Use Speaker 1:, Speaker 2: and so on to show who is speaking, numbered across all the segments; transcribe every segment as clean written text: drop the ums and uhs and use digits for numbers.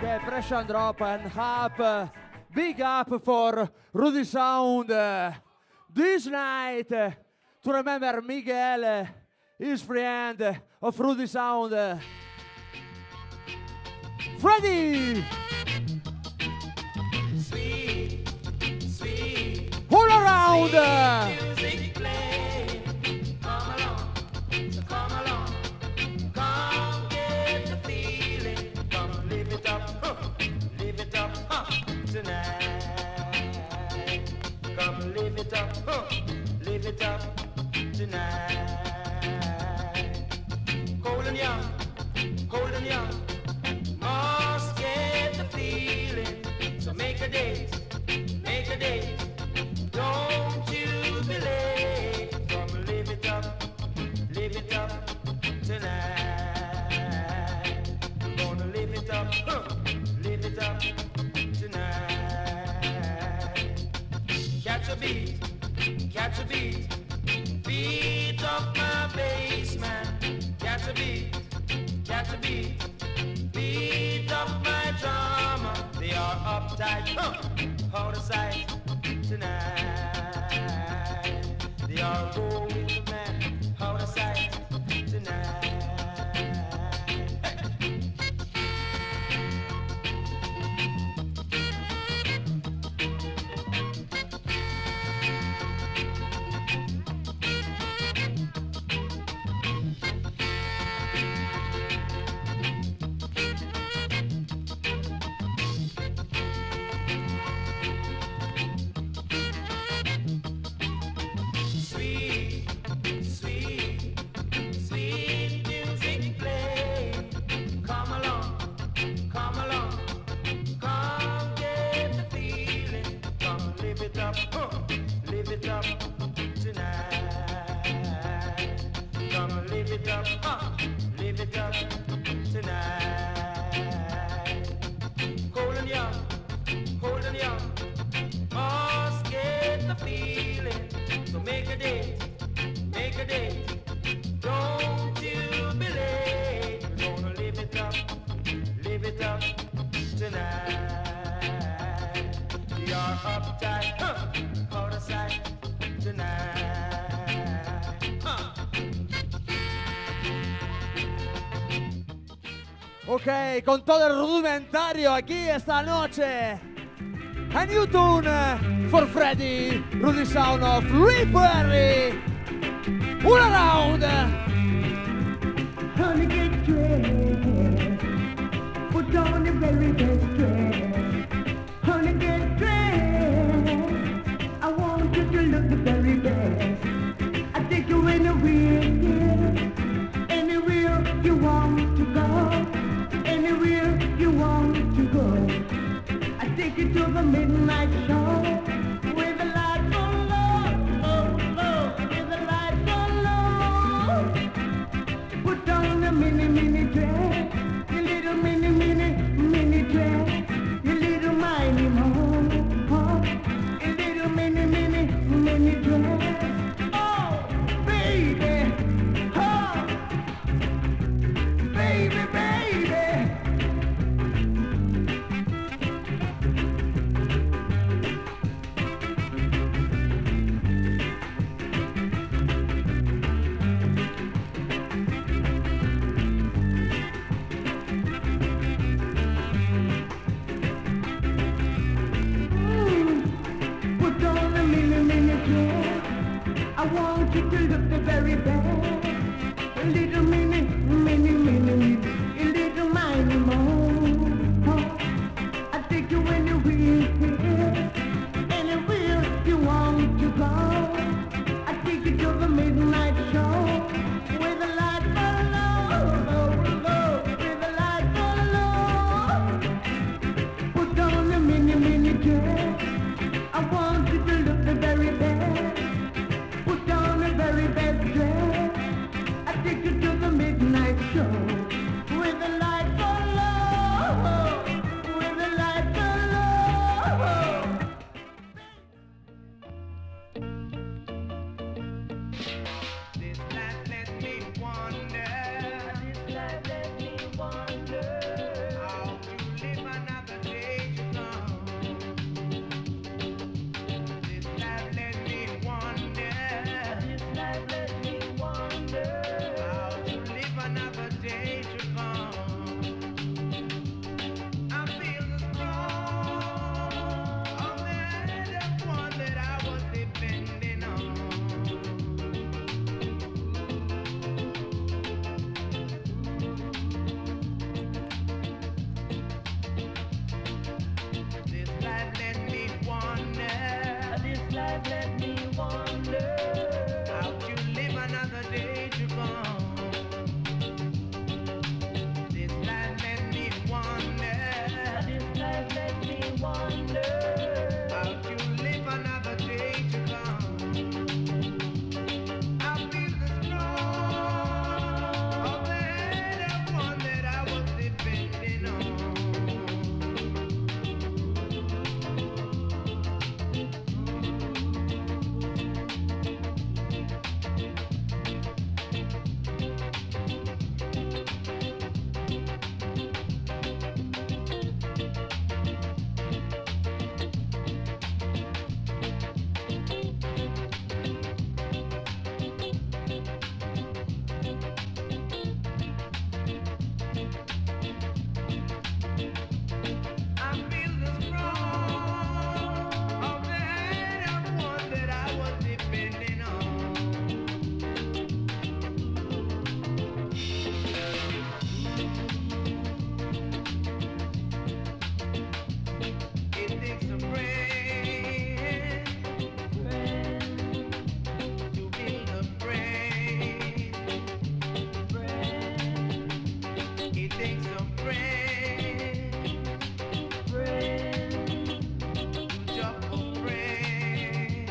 Speaker 1: Okay, pressure and drop and up. Big up for Rudie Sound. This night, to remember Miguel, his friend of Rudie Sound. Freddie!
Speaker 2: Sweet, sweet.
Speaker 1: All around!
Speaker 2: Music play. Come along, come get the feeling. Come live it up, tonight. Come live it up tonight. Cold and young, must get the feeling. So make a date, don't you be late. Come live it up tonight. Gonna live it up tonight. Catch a beat, beat of my bass, man. Catch a beat, beat of my drama. They are uptight, out of sight tonight. They are gold, man, out of sight tonight.
Speaker 1: Ok, con todo el rudimentario aquí esta noche. A new tune for Freddie, Rudie Sound of Louis Perry. All around.
Speaker 3: Honey, get dressed. Put on your very best dress. Honey, get dressed. I want you to look the very best. I take you anywhere, yeah. Anywhere you want to go. Anywhere you want to go. I take you to the midnight show. With the lights on low, low, with the lights on low. Put on a mini dress, your little mini dress, your little mighty home, your little mini dress. Oh, baby, oh, baby.
Speaker 2: takes a friend, just a friend.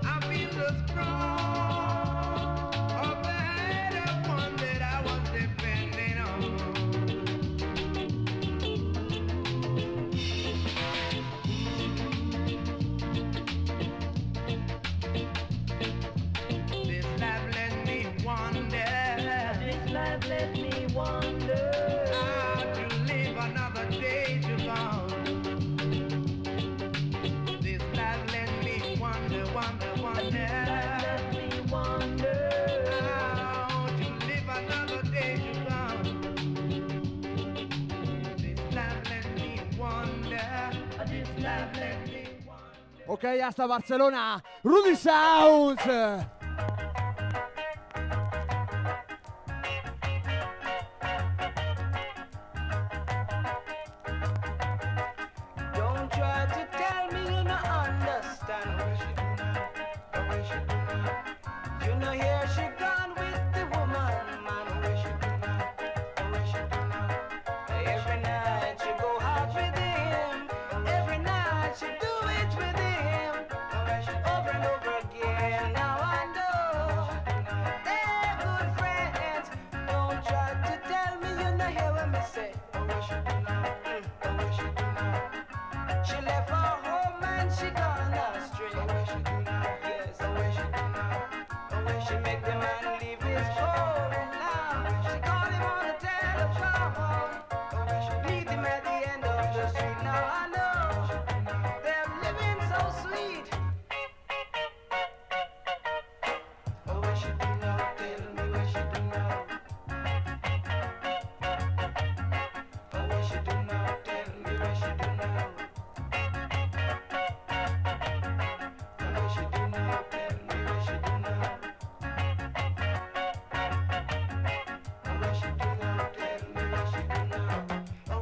Speaker 2: I feel the strong of the one that I was depending on. This life let me wonder. This life let me wonder how to live another day to come. This life let me wonder, wonder, wonder. Let me wonder how to live another day to come. This life let me wonder. This life let me wonder.
Speaker 1: Ok, hasta Barcelona, Rudie Sounds.
Speaker 2: Don't try to tell me you don't understand. You know here she gone with the woman, man. Every night she go out with him. Every night she do it with him. Over and over again. Now I know they're good friends. Don't try to tell me you know hear what me say. She left her home and she gone astray. Yes, she make the man leave his home now. She call him on the telephone. Meet him at the end of the street. Now I know they're living so sweet. Oh, what she do now? Tell me what she do now. Oh, what she do now? Tell me what she do now.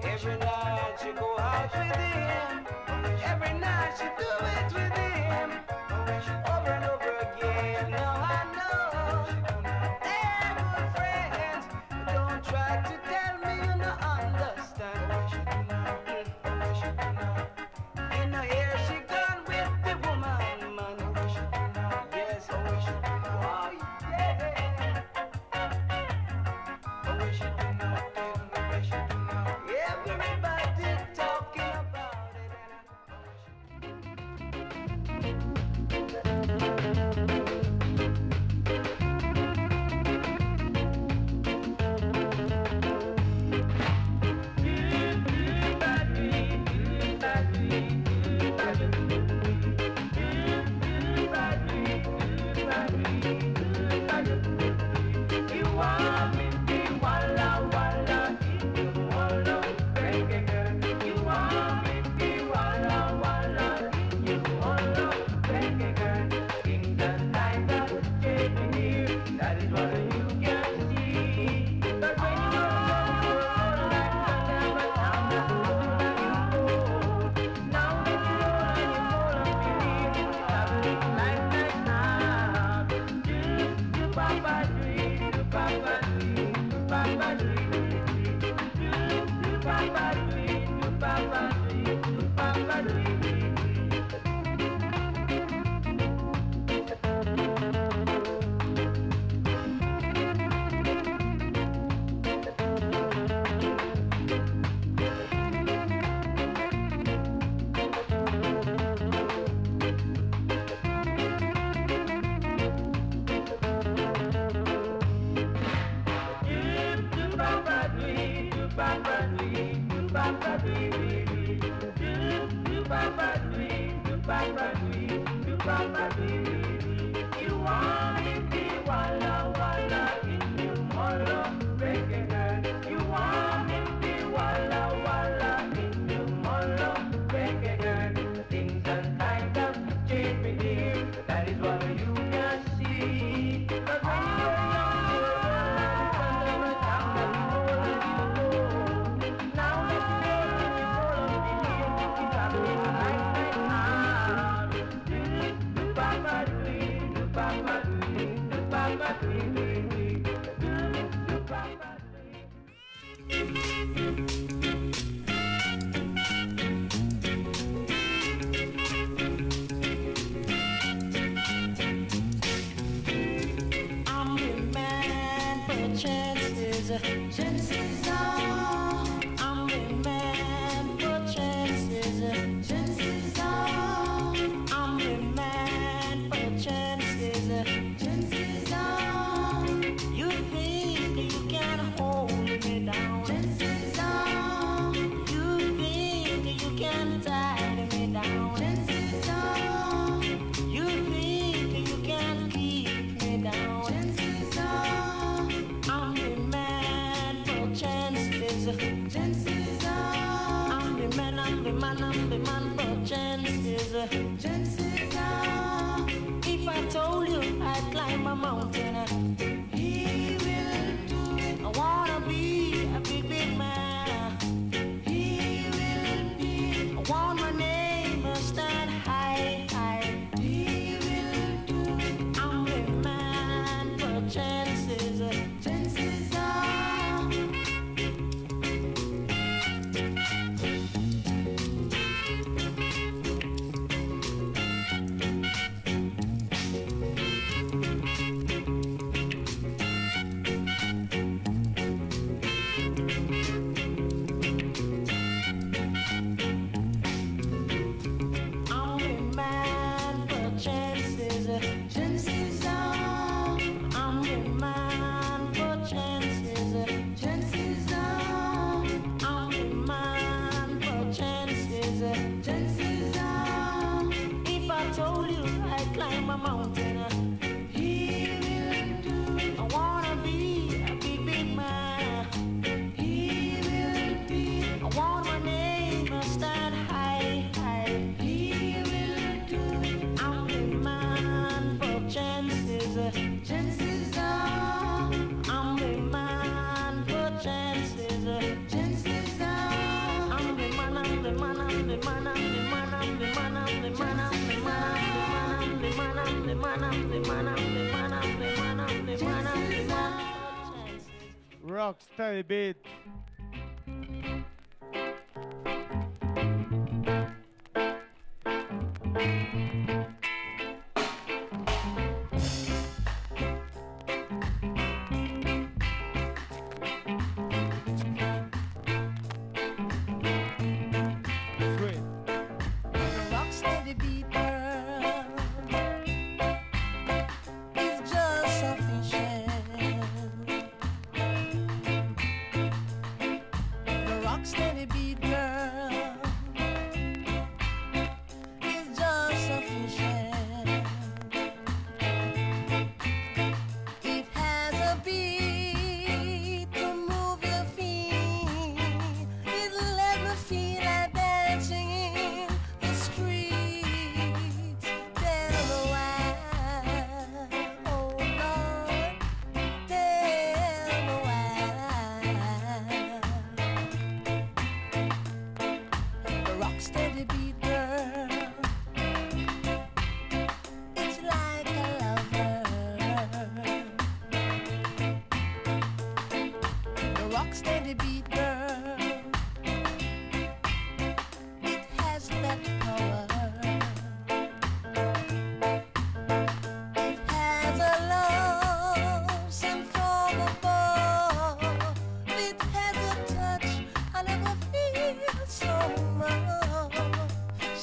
Speaker 2: Every night she go out with him. Every night she do it with him. Over and over again. Now I know they're good friends. Don't try to tell me you don't understand. You know here she gone with the woman, man. Yes, oh yeah. Everybody talking about it. You want me to walla walla in you walla reggae girl. You want me to walla walla in you walla reggae girl. Things and times are changing here. That is what you can see. But when you are young, like never down the road you go. Now that you roll and you roll and believe in traveling like that now. You papa dream, you papa dream, you papa dream, you papa dream, you papa dream, you papa dream. You want it, walla walla in you molo reggae girl. You want it, walla walla in you molo reggae girl. Things and times have changed me dear. That is what you can see. But when you were young, you were under a town and you roll and you go. Now that you roll and you roll and believe, you traveling like that now. Papa dream, papa dream, papa dream,
Speaker 4: I'm the man for chances, chances are. I'm the man for chances, chances are. I'm the man for chances, chances are. You think you can hold me down, chances are. You think you can tie me down, chances are. You think you can keep me down, chances are. I'm the man for chances, chances are. I'm the man, I'm the man, I'm the man for chances, chances are. If I told you I'd climb a mountain, he will do it. I wanna be a big, big man. He will be. I want my name to stand high, high. He will do it. I'm the man for chances, chances are. I'm the man for chances, chances are. I'm the man for chances, chances are. I'm the man for chances, chances are. If I told you I'd climb a mountain, he will do it. I wanna be a big, big man. He will be. I want my name to stand high, high. He will do it. I'm the man for chances, chances are. I'm the man for chances, chances are. I'm the man, I'm the man, I'm the man, I'm the man, I'm the man, I'm the man, I'm the man, I'm the man, I'm the man, I'm the man, I'm the man, I'm the man, I'm the man, I'm the man, I'm the man.
Speaker 5: Rock steady beat. Sweet.
Speaker 4: Rocksteady beat girl is just sufficient. The rocksteady beat girl is just sufficient. It has a beat to move your feet. It let me feel like dancing in the streets. Tell me why, oh Lord, tell me why. The rocksteady beat girl, it's like a lover. The rocksteady beat girl, it has that power. It has a love sent from above. It has a touch I never feel so much.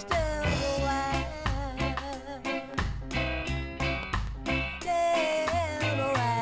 Speaker 4: Tell me why. Tell me why.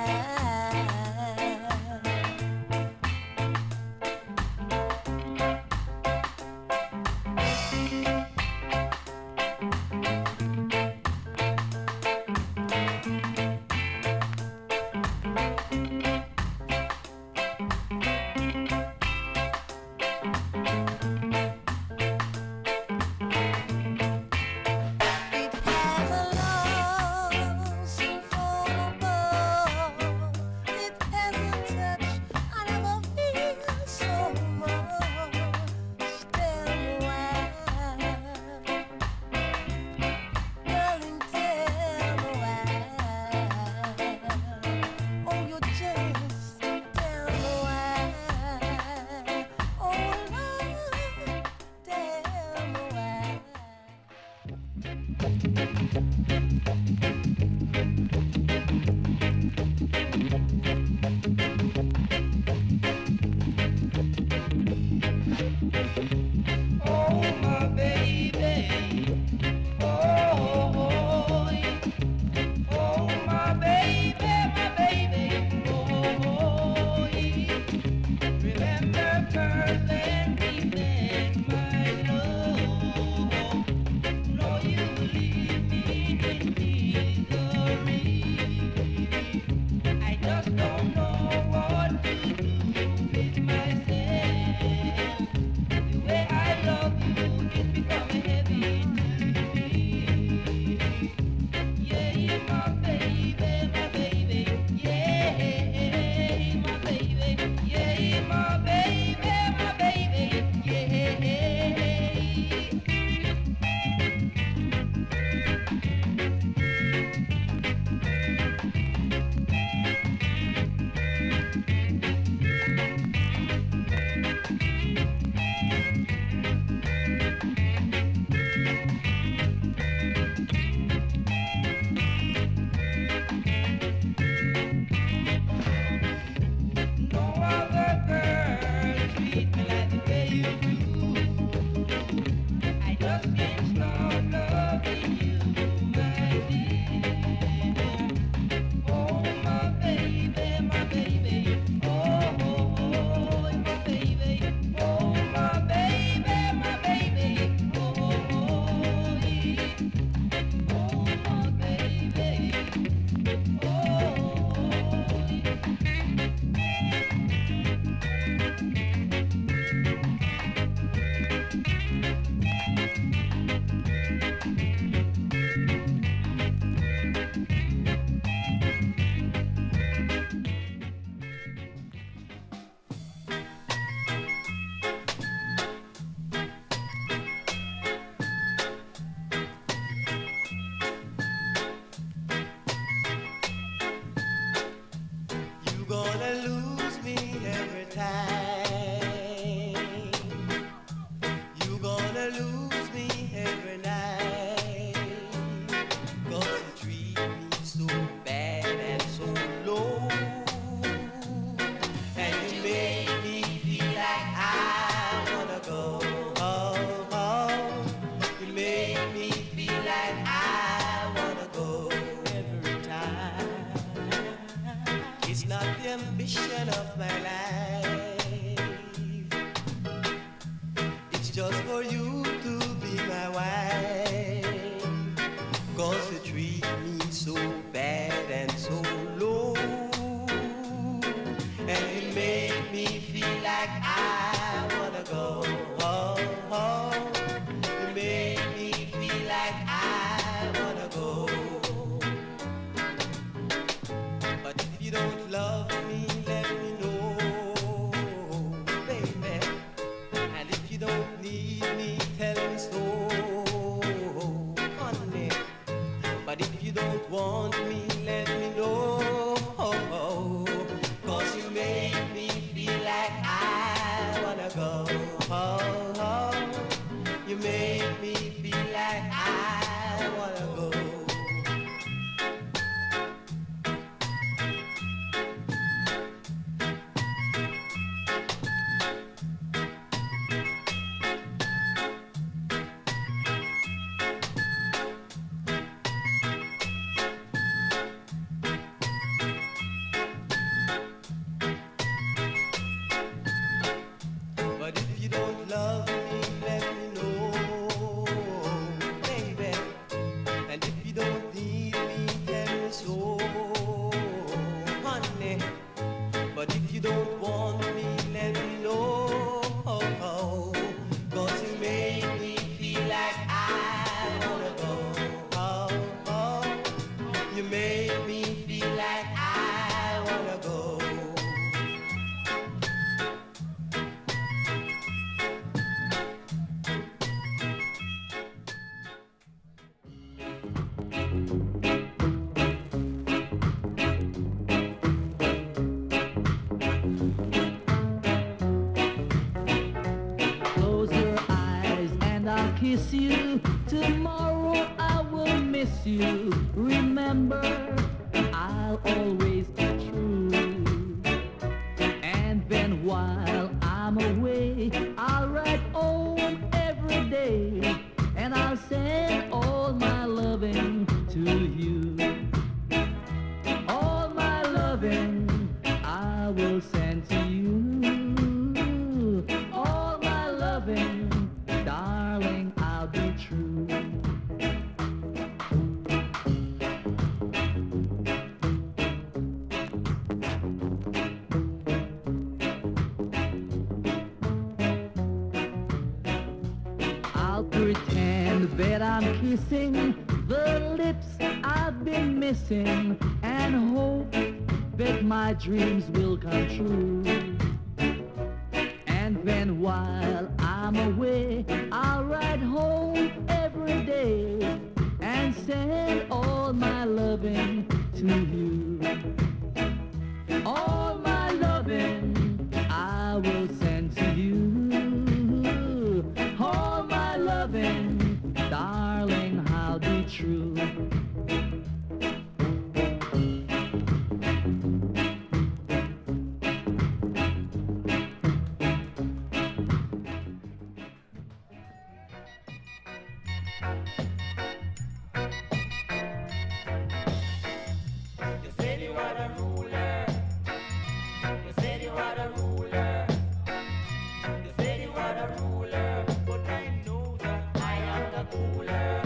Speaker 4: ambition of my life. It's just for you to be my wife. 'Cause you treat me so bad and so low, and you make me feel like I wanna go. You make me feel like I wanna go. But if you don't love me, let me know, baby. And if you don't need me, tell me so, honey. But if you don't want me, let me know. 'Cause you make me feel like I wanna go. You make me feel like I wanna go. But if you don't love me, let me know, baby. And if you don't need me, tell me so, honey. But if you don't want me, let me know. 'Cause you make me feel like I wanna go. You make me feel like I wanna go.
Speaker 6: Close your eyes and I'll kiss you. Tomorrow I will miss you. Remember, I'll always be true. And then while I'm away, I'll write home every day. And I'll send all my loving to you. All my loving I will send to you. All my loving, darling, I'll be true. I'll pretend that I'm kissing the lips I've been missing, and hope that my dreams will come true. And then while I'm away, I'll write home every day and send all my loving to you. All my loving I will send to you. All my loving, darling, I'll be true.
Speaker 2: You said you are the ruler. You said you are the ruler. You said you are the ruler. But I know that I am the cooler.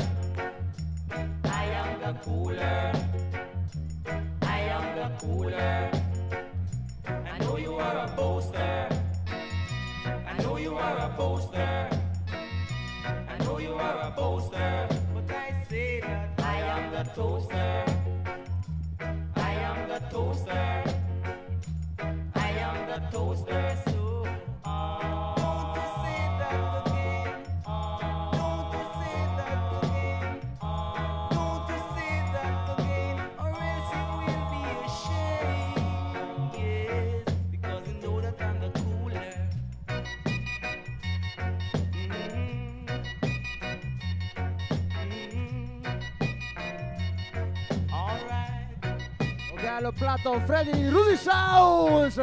Speaker 2: I am the cooler. I am the cooler. I know you are a boaster. I know you are a boaster. I know you are a boaster. But I say that I am the toaster. I am the toaster. I am the toaster. So don't you say that again. Don't you say that again. Don't you say that again, or else you will be ashamed. Yes, because you know that I'm the cooler. All right.
Speaker 1: Ok, allo plato Freddy Rudie Sounds.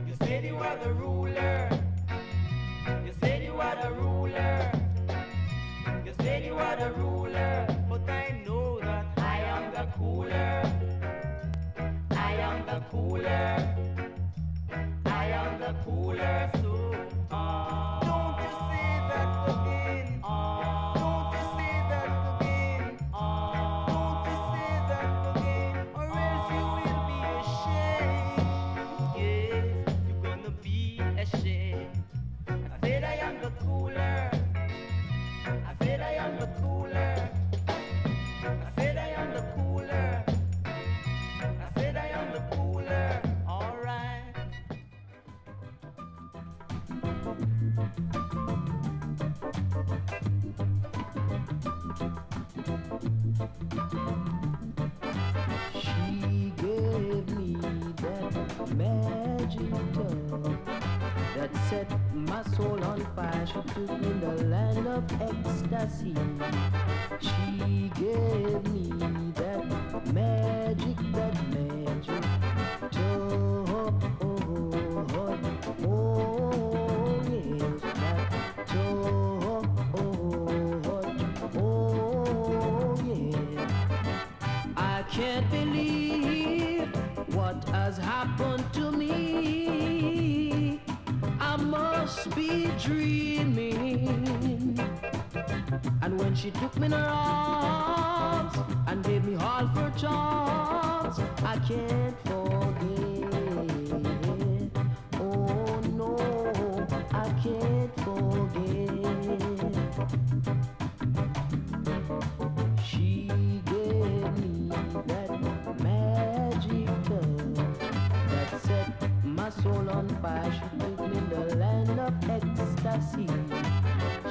Speaker 2: You said you are the ruler. cooler soon. Don't you say that again. Don't you say that again. Don't you say that again, or else you will be ashamed. Yes, you're gonna be ashamed. I said I am the cooler. I said I am the cooler. I said I am the cooler. I said I am the cooler. All right.
Speaker 6: She gave me that magic touch that set my soul on fire. She took me in the land of ecstasy. She gave me that magic touch. Oh, yes, that touch. Oh, yeah. I can't believe what has happened to me. I must be dreaming. And when she took me in her arms and gave me all her charms, I can't forget. Oh no, I can't forget. She gave me that magic touch that set my soul on fire. She took me in the land of ecstasy.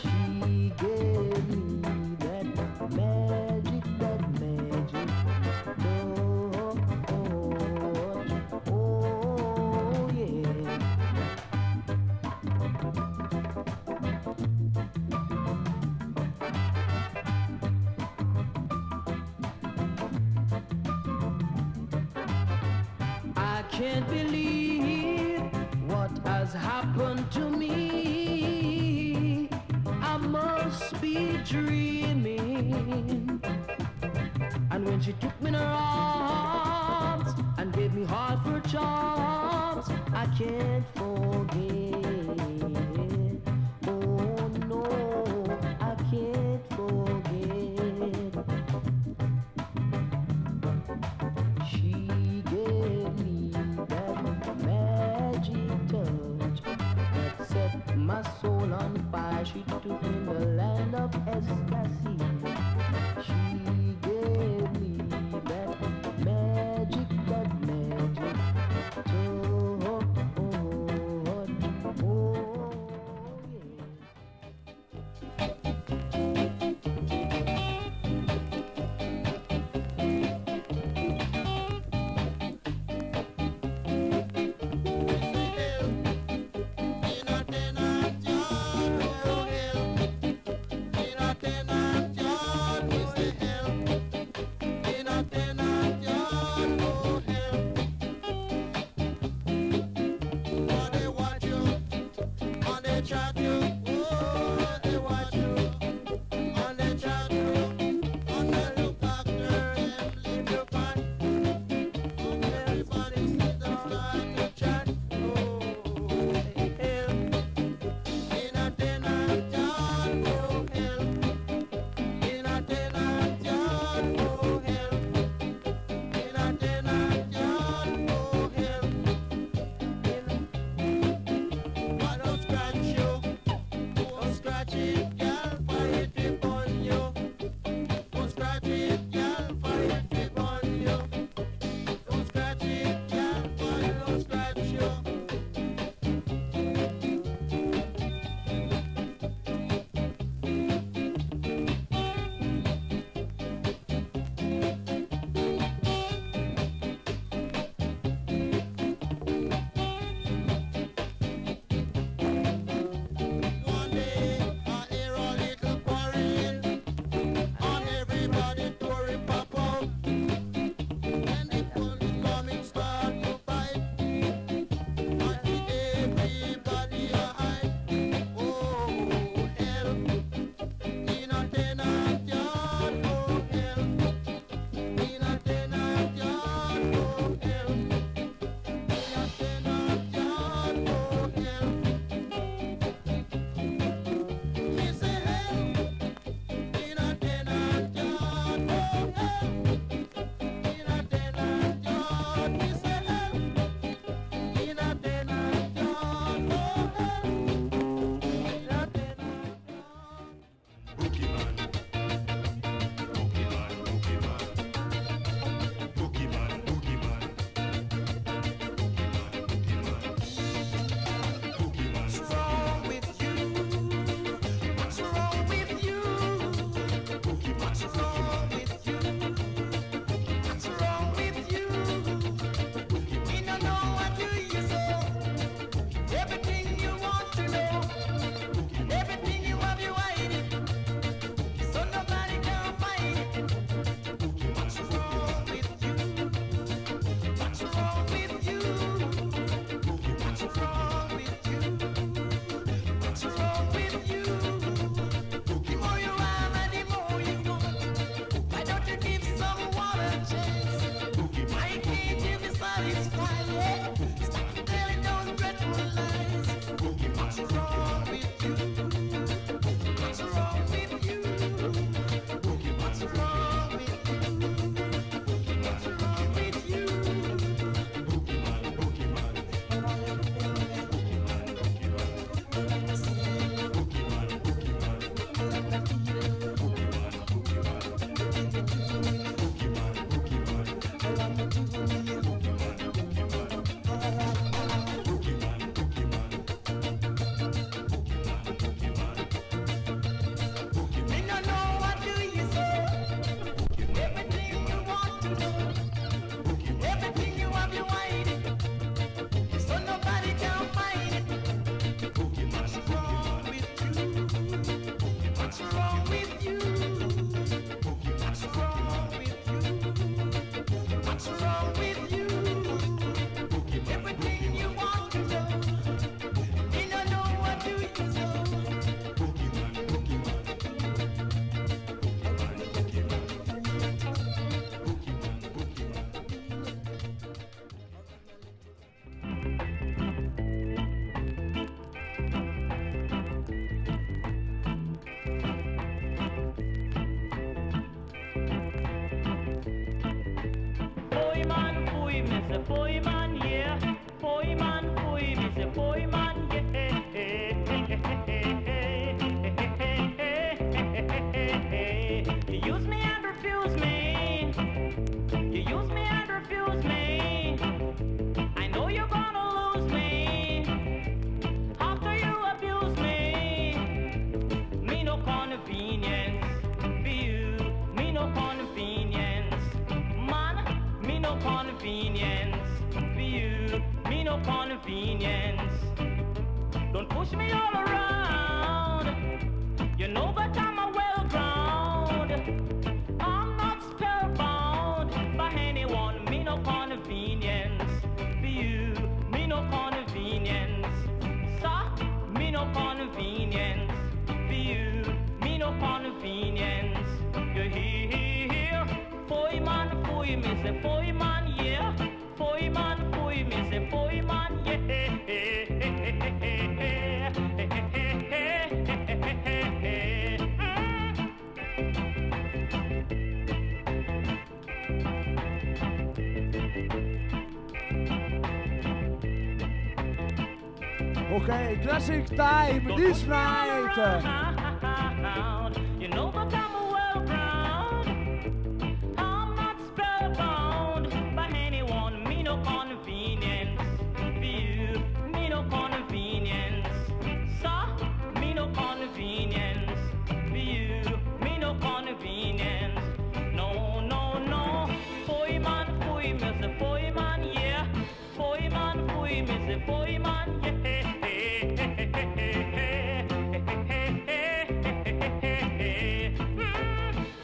Speaker 6: She gave me that magic touch. Oh, yeah. I can't believe what has happened to me. I must be dreaming. And when she took me in her arms and gave me half her charms, I can't forget. Oh no, I can't forget. She gave me that magic touch that set my soul on fire. She took me in the land of ecstasy. She gave me that magic touch.
Speaker 2: Scratch you.
Speaker 4: say boy man, yeah. Boy man, boy, me say boy man, yeah. You use me and refuse me. You use me and refuse me. I know you're gonna lose me after you abuse me. Me no convenience for you. Me no convenience, man. Me no convenience for you. Me no convenience. Don't push me all around. You know that I'm a well ground. I'm not spellbound by anyone. Me no convenience for you. Me no convenience. Sir, me no convenience for you. Me no convenience. You hear? Boy man, boy, me say boy man, yeah. Boy man, boy, me say boy man, yeah.
Speaker 1: Okay, classic time this night.
Speaker 4: You know that I'm a well ground. I'm not spellbound by anyone. Me no convenience for you. Me no convenience. Sir, me no convenience for you. Me no convenience. No, no, no. Boy man, boy, me say boy man, yeah. Boy man, boy, me say boy man, yeah.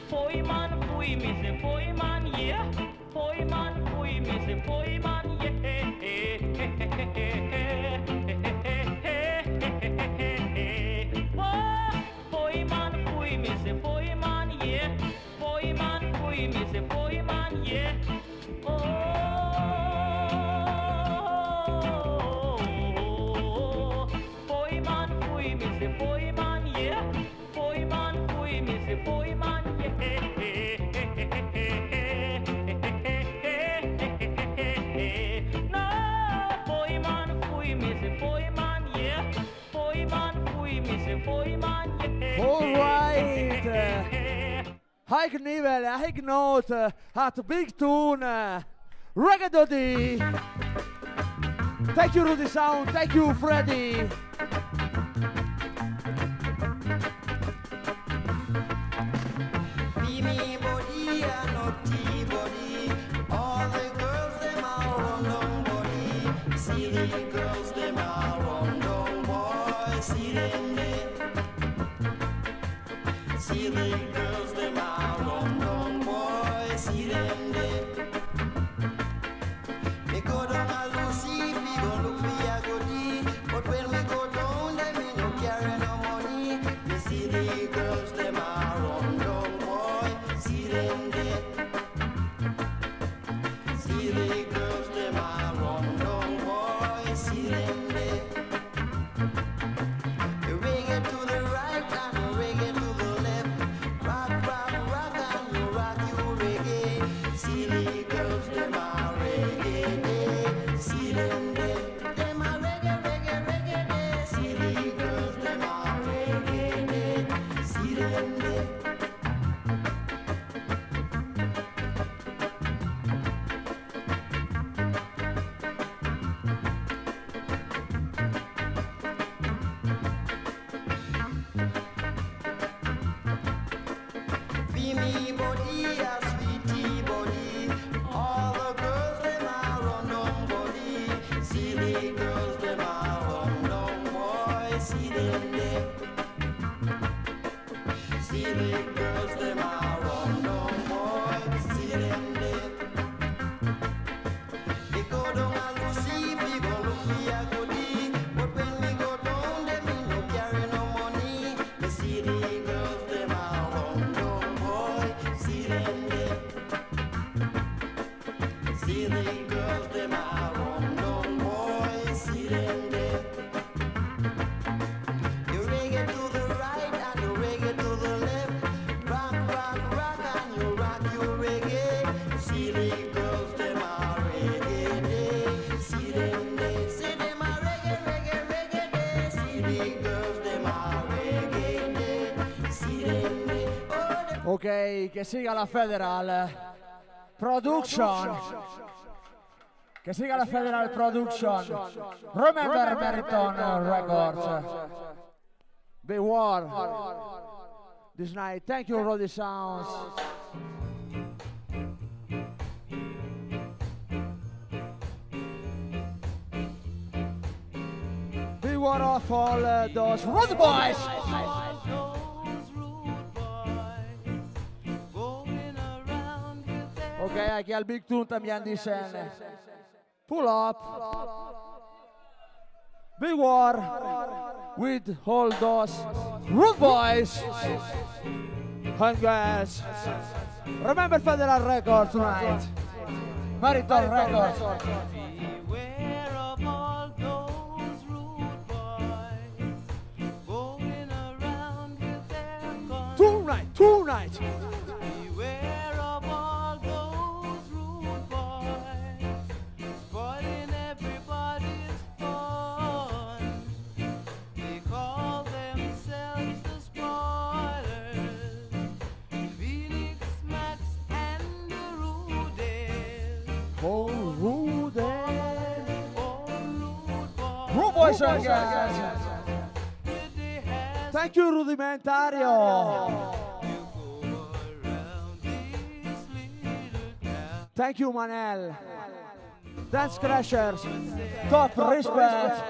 Speaker 4: Boy man, boy, me say boy man, yeah. Boy man, boy, me say boy man, yeah. Boy man, boy, me say boy man, yeah. Boy man, boy, me say boy man, yeah. Boy man, boy, me say boy man, yeah. Boy man, boy, me say boy man, yeah. No, boy man, boy, me say boy man, yeah. Boy man, boy, me say boy man, yeah.
Speaker 1: All right. High level, high note at big tune. Rudie. Thank you, Rudie Sound. Thank you, Freddie.
Speaker 7: Be me body and not T-body. All the girls, them are run down body. See the girls, them are run down boy. See them there. See the girls, them are run down boy. See them there. Me go down a Lucy, we go look me a goodie. But when we go down, them me no carry no money. Me see the girls, them are run down boy. See them there. See the girls, them are run down boy. See them there. You reggae to the right and you reggae to the left. Rock, rock, rock and you rock you reggae. See the girls, them are reggae there. See them there. Them are reggae, reggae, reggae there. See the girls, them are reggae there. See them there. Be me body, a sweetie body. All the girls, them are run down body. See the girls, them are run down boy. See them there. See the girls, them are run down boy. See them there. We go down a Lucy, we go look me a goodie. But when we go down, them me no carry no money. We see the girls, them are run down boy. See them there.
Speaker 1: Ok, che siga la Federal Production. Che siga la Federal Production. Remember Meriton Records. Be war. This night. Thank you, Rudie Sounds. Be war of all those Rudie boys. Ok, aquí al Big Tune también dicen pull up. Big war with all those rude boys and girls. Remember Federal Records tonight. Meriton Records.
Speaker 4: Beware of all those rude boys going around with their guns.
Speaker 1: Tonight.
Speaker 4: Beware of all those rude boys spoiling everybody's fun. They call themselves the spoilers, Felix, Max, and the Rudies.
Speaker 1: Oh, Rudie.
Speaker 4: Oh, rude boys.
Speaker 1: Rude boys and girls.
Speaker 4: With the hair
Speaker 1: Thank you, Rudimentario.
Speaker 4: around this little town.
Speaker 1: Thank you, Manel. Dance Crashers. Top respect.